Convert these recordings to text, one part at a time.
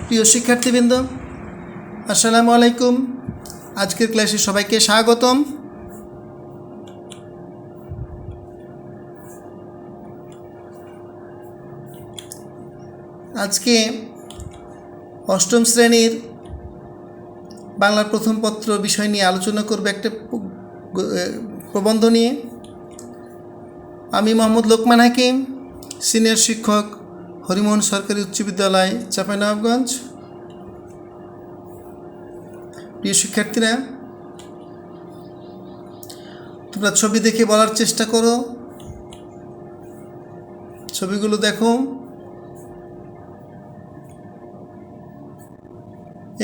প্রিয় শিক্ষার্থীবৃন্দ, আসসালামু আলাইকুম। আজকের ক্লাসে সবাইকে স্বাগতম। আজকে অষ্টম শ্রেণীর বাংলার প্রথম পত্র বিষয় নিয়ে আলোচনা করব, একটা প্রবন্ধ নিয়ে। আমি মোহাম্মদ লোকমান হাকিম, সিনিয়র শিক্ষক, হরিমোহন সরকারি উচ্চ বিদ্যালয়, চাঁপাইনবাবগঞ্জ। প্রিয় শিক্ষার্থীরা, তোমরা ছবি দেখে বলার চেষ্টা করো। ছবিগুলো দেখো।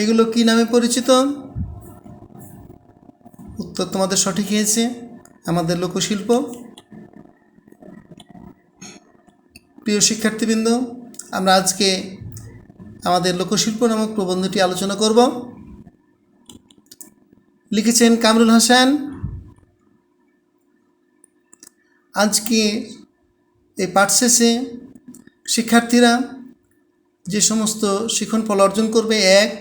এগুলো কি নামে পরিচিত? উত্তর তোমাদের সঠিক হয়েছে, আমাদের লোকশিল্প। প্রিয় শিক্ষার্থীবৃন্দ, আমরা আজকে আমাদের লোকশিল্প নামক প্রবন্ধটি আলোচনা করব। লিখেছেন কামরুল হাসান। আজকে এই পাঠ শেষে শিক্ষার্থীরা যে সমস্ত শিখন ফল অর্জন করবে: 1.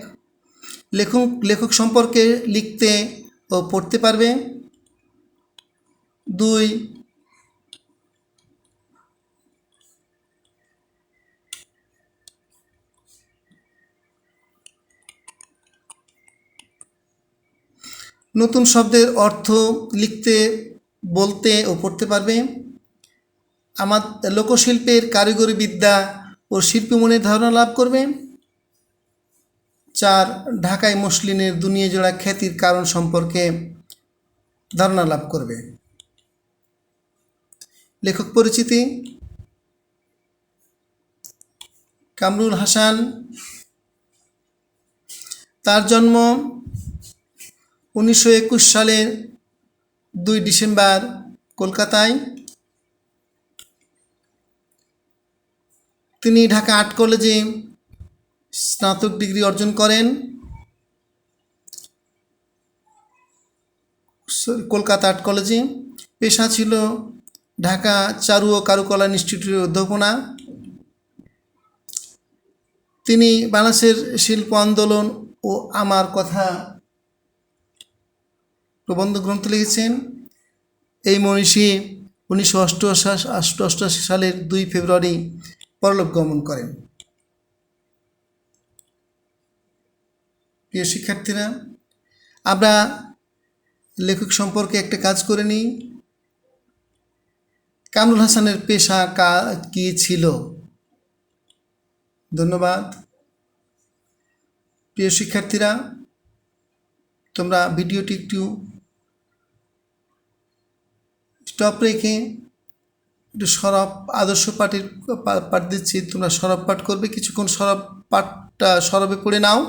লেখক সম্পর্কে লিখতে ও পড়তে পারবে। 2. নতুন শব্দের অর্থ লিখতে, বলতে ও পড়তে পারবে। আমার লোকশিল্পের কারিগরি বিদ্যা ও শিল্পী মনের ধারণা লাভ করবে। 4. ঢাকাই মসলিনের দুনিয়াজোড়া খ্যাতির কারণ সম্পর্কে ধারণা লাভ করবে। লেখক পরিচিতি: কামরুল হাসান। তার জন্ম 1921 সালের 2 ডিসেম্বর কলকাতায়। তিনি ঢাকা আর্ট কলেজে স্নাতক ডিগ্রি অর্জন করেন। কলকাতা আর্ট কলেজে পেশা ছিল ঢাকা চারু ও কারুকলা ইনস্টিটিউটের অধ্যাপনা। তিনি বাংলাদেশের শিল্প আন্দোলন ও আমার কথা প্রবন্ধ গ্রন্থ লিখেছেন। এই মনীষী 1988 সালের 2 ফেব্রুয়ারি পরলোক গমন করেন। প্রিয় শিক্ষার্থীরা, আমরা লেখক সম্পর্কে একটা কাজ করে নিই। কামরুল হাসানের পেশা কী ছিল? ধন্যবাদ। প্রিয় শিক্ষার্থীরা, তোমরা ভিডিওটি একটু স্টপ রেখে একটু সরব আদর্শ পাঠ দিচ্ছি, তোমরা সরব পাঠ করবে। কিছুক্ষণ সরব পাঠটা সরবে পড়ে নাও।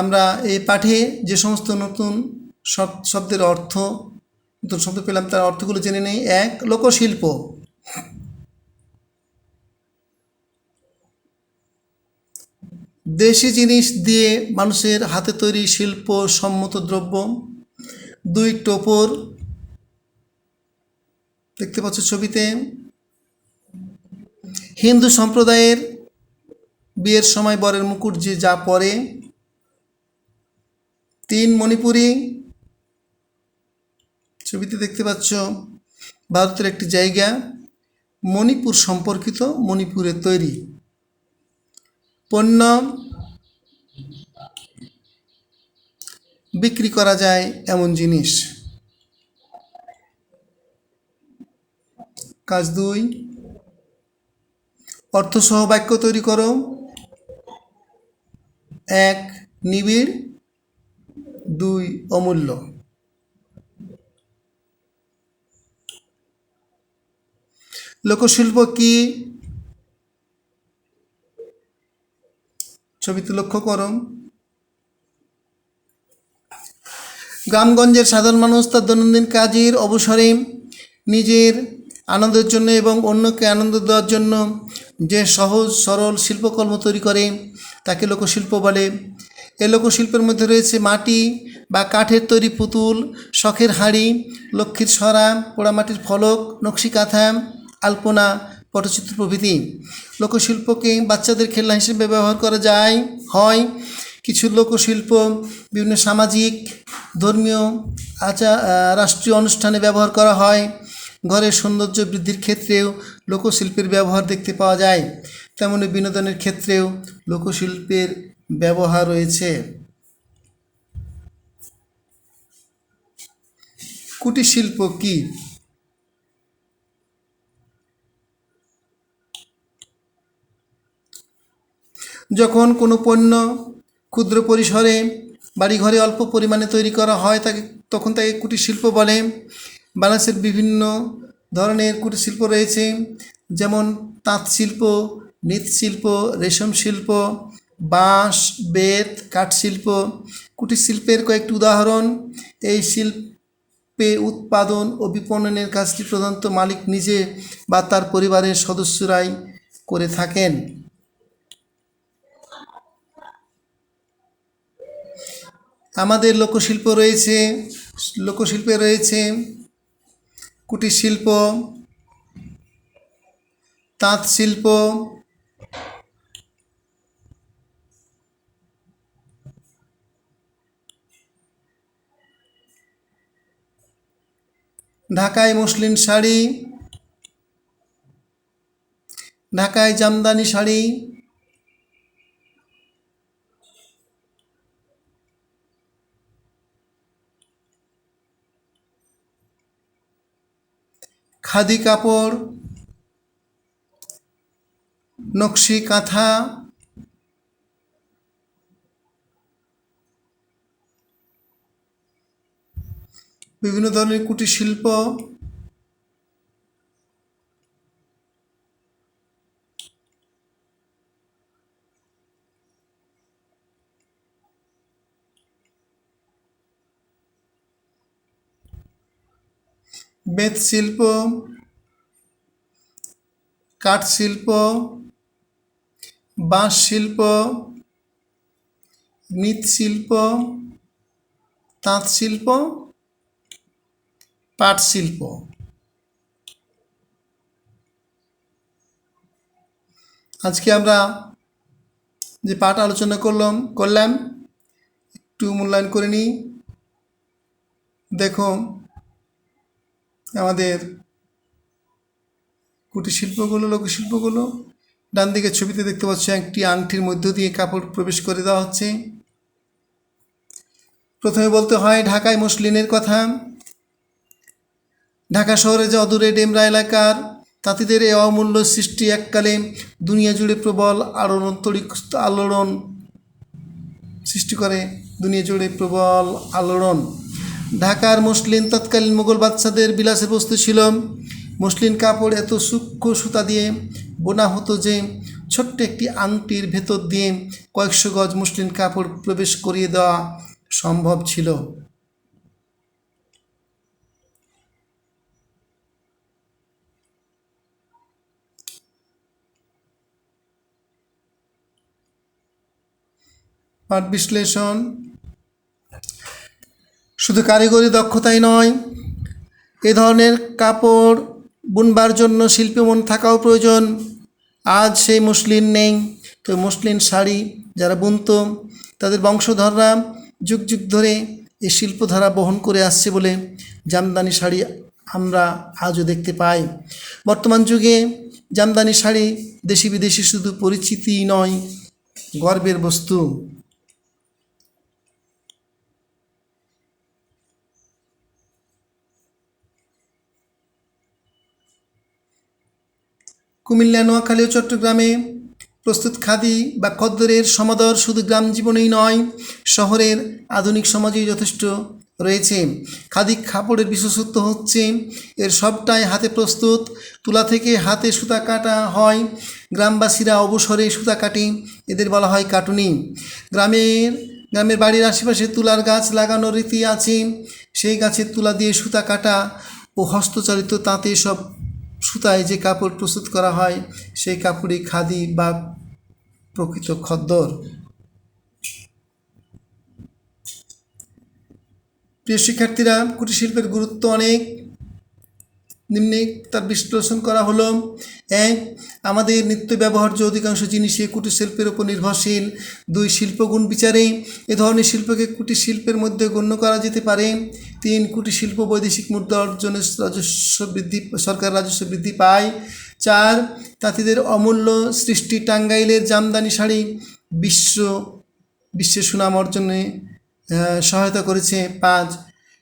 আমরা এই পাঠে যে সমস্ত নতুন শব্দের অর্থ, নতুন শব্দ পেলাম, তার অর্থগুলো জেনে নেই। 1. লোকশিল্প: দেশি জিনিস দিয়ে মানুষের হাতে তৈরি শিল্প সম্মত দ্রব্য। 2. টোপর, দেখতে পাচ্ছ ছবিতে। হিন্দু সম্প্রদায়ের বিয়ের সময় বরের মুকুট যে যা পরে। 3. মণিপুরি, ছবিতে দেখতে পাচ্ছ ভারতের একটি জায়গা, মণিপুর সম্পর্কিত, মণিপুরের তৈরি পণ্য বিক্রি করা যায় এমন জিনিস। কাজ 2. অর্থসহ বাক্য তৈরি করো। 1. নিবিড়। 2. অমূল্য। লোকশিল্প কি? ছবিতে লক্ষ্য করো। গ্রামগঞ্জের সাধারণ মানুষ তার দৈনন্দিন কাজের অবসরে নিজের আনন্দের জন্য এবং অন্যকে আনন্দ দেওয়ার জন্য যে সহজ সরল শিল্পকর্ম তৈরি করে তাকে লোকশিল্প বলে। এ লোকশিল্পের মধ্যে রয়েছে মাটি বা কাঠের তৈরি পুতুল, শখের হাঁড়ি, লক্ষ্মীর সরা, পোড়ামাটির ফলক, নকশি কাঁথা, আলপনা, পটচিত্র প্রভৃতি। লোকশিল্পকে বাচ্চাদের খেলনা হিসেবে ব্যবহার করা হয়। কিছু লোকশিল্প বিভিন্ন সামাজিক, ধর্মীয়, রাষ্ট্রীয় অনুষ্ঠানে ব্যবহার করা হয়। ঘরের সৌন্দর্য বৃদ্ধির ক্ষেত্রেও লোকশিল্পের ব্যবহার দেখতে পাওয়া যায়, তেমনি বিনোদনের ক্ষেত্রেও লোকশিল্পের ব্যবহার রয়েছে। কুটির শিল্প কি? যখন কোনো পণ্য ক্ষুদ্র পরিসরে বাড়িঘরে অল্প পরিমাণে তৈরি করা হয় তখন তাকে কুটির শিল্প বলে। বাংলাদেশের বিভিন্ন ধরনের কুটির শিল্প রয়েছে, যেমন তাঁত শিল্প, মৃৎশিল্প, রেশম শিল্প, বাঁশ, বেত, কাঠ শিল্প। কুটির শিল্পের কয়েকটি উদাহরণ: এই শিল্পে উৎপাদন ও বিপণনের কাজটি প্রধানত মালিক নিজে বা তার পরিবারের সদস্যরাই করে থাকেন। আমাদের লোকশিল্পে রয়েছে কুটির শিল্প, তাঁত শিল্প, ঢাকাই মসলিন শাড়ি, ঢাকাই জামদানি শাড়ি, খাদি কাপড়, নকশি কাঁথা, বিভিন্ন ধরনের কুটির শিল্প। বেত শিল্প, কাঠ শিল্প, বাঁশ শিল্প, মৃৎশিল্প, তাঁত শিল্প, পাট শিল্প। আজকে আমরা যে পাঠ আলোচনা করলাম একটু মূল্যায়ন করে নিই। দেখো, আমাদের কুটির শিল্পগুলো, লোকশিল্পগুলো, ডান দিকের ছবিতে দেখতে পাচ্ছ একটি আংটির মধ্য দিয়ে কাপড় প্রবেশ করে দেওয়া হচ্ছে। প্রথমে বলতে হয় ঢাকাই মসলিনের কথা। ঢাকা শহরে যে অদূরে ডেমরা এলাকার তাঁতিদের এই অমূল্য সৃষ্টি এককালে দুনিয়া জুড়ে প্রবল আলোড়ন সৃষ্টি করে। ঢাকার মসলিন তৎকালীন মুঘল বাদশাদের বিলাসের বস্তু ছিল। মসলিন কাপড় এত সূক্ষ্ম সুতা দিয়ে বোনা হতো যে ছোট্ট একটি আংটির ভেতর দিয়ে কয়েকশো গজ মসলিন কাপড় প্রবেশ করিয়ে দেওয়া সম্ভব ছিল। পাঠ বিশ্লেষণ: শুধু কারিগরি দক্ষতাই নয়, এ ধরনের কাপড় বুনবার জন্য শিল্পী মন থাকাও প্রয়োজন। আজ সেই মসলিন নেই, তো মসলিন শাড়ি যারা বুনতো তাদের বংশধররা যুগ যুগ ধরে এই শিল্পধারা বহন করে আসছে বলে জামদানি শাড়ি আমরা আজও দেখতে পাই। বর্তমান যুগে জামদানি শাড়ি দেশি বিদেশি শুধু পরিচিতিই নয়, গর্বের বস্তু। কুমিল্লা, নোয়াখালী ও চট্টগ্রামে প্রস্তুত খাদি বা খদ্দরের সমাদর শুধু গ্রাম জীবনেই নয়, শহরের আধুনিক সমাজেই যথেষ্ট রয়েছে। খাদি কাপড়ের বিশেষত্ব হচ্ছে এর সবটাই হাতে প্রস্তুত। তুলা থেকে হাতে সুতা কাটা হয়। গ্রামবাসীরা অবসরে সুতা কাটে, এদের বলা হয় কাটুনি। গ্রামের বাড়ির আশেপাশে তুলার গাছ লাগানোর রীতি আছে। সেই গাছের তুলা দিয়ে সুতা কাটা ও হস্তচালিত তাঁতে সব সুতায় যে কাপড় প্রস্তুত করা হয় সেই কাপড়ই খাদি বা প্রকৃত খদ্দর। প্রিয় শিক্ষার্থীরা, কুটির শিল্পের গুরুত্ব অনেক। নিম্নে তার বিশ্লেষণ করা হলো। 1. আমাদের নিত্য ব্যবহার্য অধিকাংশ জিনিসই কুটির শিল্পের উপর নির্ভরশীল। 2. শিল্পগুণ বিচারে এ ধরনের শিল্পকে কুটির শিল্পের মধ্যে গণ্য করা যেতে পারে। 3. কুটির শিল্প বৈদেশিক মুদ্রা অর্জনের সরকার রাজস্ব বৃদ্ধি পায়। 4. তাঁতিদের অমূল্য সৃষ্টি টাঙ্গাইলের জামদানি শাড়ি বিশ্বে সুনাম অর্জনে সহায়তা করেছে। 5.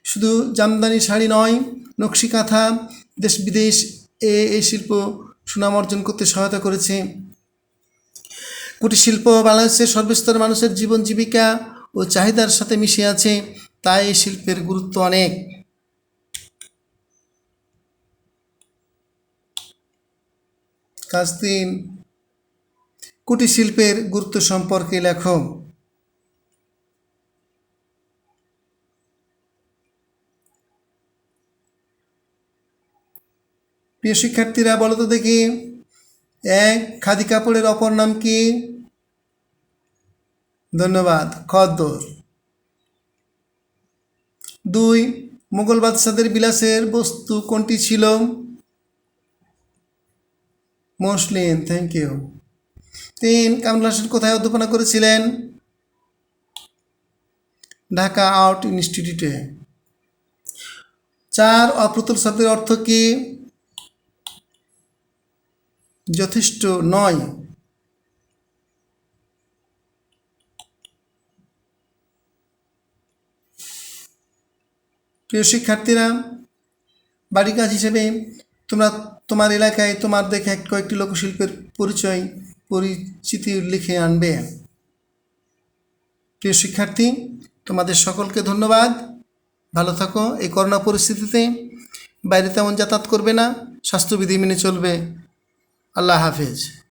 শুধু জামদানি শাড়ি নয়, নকশি কাঁথা দেশ বিদেশ এই শিল্প সুনাম অর্জন করতে সহায়তা করেছে। কুটির শিল্প বাংলাদেশের সর্বস্তরের মানুষের জীবন জীবিকা ও চাহিদার সাথে মিশে আছে, তাই এই শিল্পের গুরুত্ব অনেক। কাজ 3, কুটির শিল্পের গুরুত্ব সম্পর্কে লেখো। প্রিয় শিক্ষার্থীরা, বলো তো দেখি। 1. খাদি কাপড়ের অপর নাম কি? ধন্যবাদ, খদ্দর। 2. মুঘল বাদশাদের বিলাসের বস্তু কোনটি ছিল? মসলিন, থ্যাংক ইউ। 3. কামরুল হাসান কোথায় অধ্যাপনা করেছিলেন? ঢাকা আর্ট ইনস্টিটিউটে। 4. অপ্রতুল শব্দের অর্থ কি? যথেষ্ট নয়। প্রিয় শিক্ষার্থীরা, বাড়ি কাজ হিসেবে তোমরা তোমার এলাকায় তোমার দেখে কয়েকটি লোকশিল্পের পরিচিতি লিখে আনবে। প্রিয় শিক্ষার্থী, তোমাদের সকলকে ধন্যবাদ। ভালো থাকো। এই করোনা পরিস্থিতিতে বাইরে তেমন যাতায়াত করবে না, স্বাস্থ্যবিধি মেনে চলবে। আল্লাহ হাফেজ।